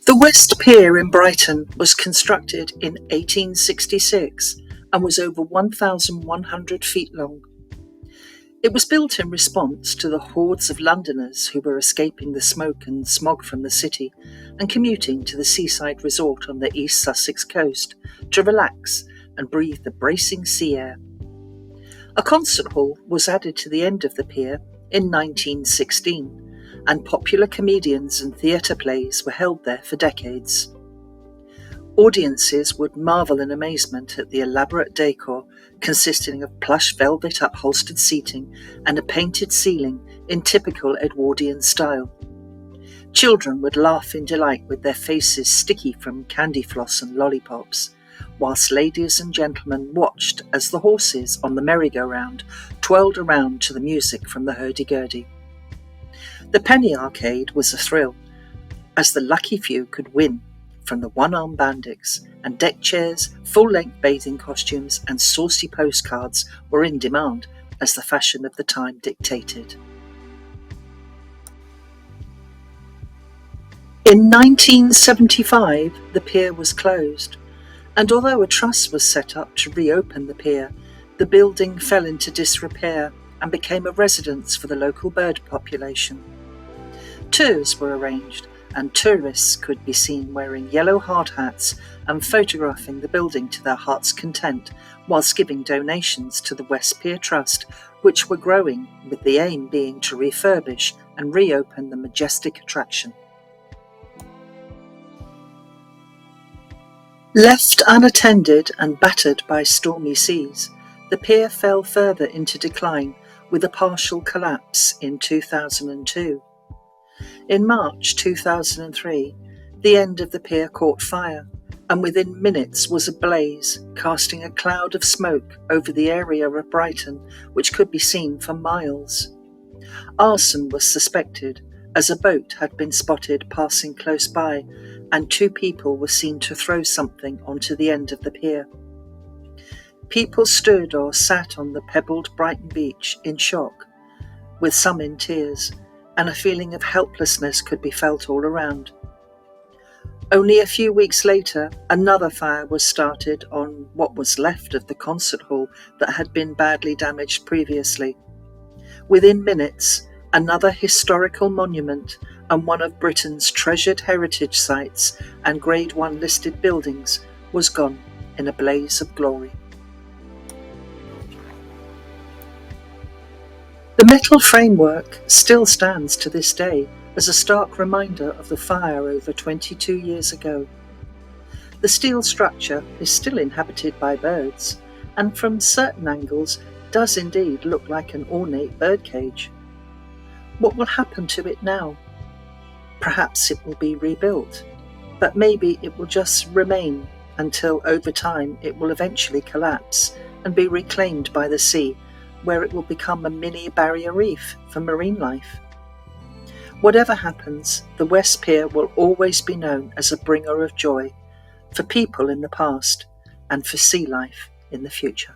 The West Pier in Brighton was constructed in 1866 and was over 1,100 feet long. It was built in response to the hordes of Londoners who were escaping the smoke and smog from the city and commuting to the seaside resort on the East Sussex coast to relax and breathe the bracing sea air. A concert hall was added to the end of the pier in 1916, and popular comedians and theatre plays were held there for decades. Audiences would marvel in amazement at the elaborate decor consisting of plush velvet upholstered seating and a painted ceiling in typical Edwardian style. Children would laugh in delight with their faces sticky from candy floss and lollipops, whilst ladies and gentlemen watched as the horses on the merry-go-round twirled around to the music from the hurdy-gurdy. The penny arcade was a thrill, as the lucky few could win from the one-armed bandits, and deck chairs, full-length bathing costumes and saucy postcards were in demand as the fashion of the time dictated. In 1975, the pier was closed, and although a trust was set up to reopen the pier, the building fell into disrepair and became a residence for the local bird population. Tours were arranged, and tourists could be seen wearing yellow hard hats and photographing the building to their heart's content, whilst giving donations to the West Pier Trust, which were growing, with the aim being to refurbish and reopen the majestic attraction. Left unattended and battered by stormy seas, the pier fell further into decline with a partial collapse in 2002. In March 2003, the end of the pier caught fire, and within minutes was ablaze, casting a cloud of smoke over the area of Brighton, which could be seen for miles. Arson was suspected, as a boat had been spotted passing close by, and 2 people were seen to throw something onto the end of the pier. People stood or sat on the pebbled Brighton beach in shock, with some in tears, and a feeling of helplessness could be felt all around. Only a few weeks later, another fire was started on what was left of the concert hall that had been badly damaged previously. Within minutes, another historical monument and one of Britain's treasured heritage sites and Grade 1 listed buildings was gone in a blaze of glory. The metal framework still stands to this day as a stark reminder of the fire over 22 years ago. The steel structure is still inhabited by birds, and from certain angles does indeed look like an ornate birdcage. What will happen to it now? Perhaps it will be rebuilt, but maybe it will just remain until over time it will eventually collapse and be reclaimed by the sea, where it will become a mini barrier reef for marine life. Whatever happens, the West Pier will always be known as a bringer of joy for people in the past and for sea life in the future.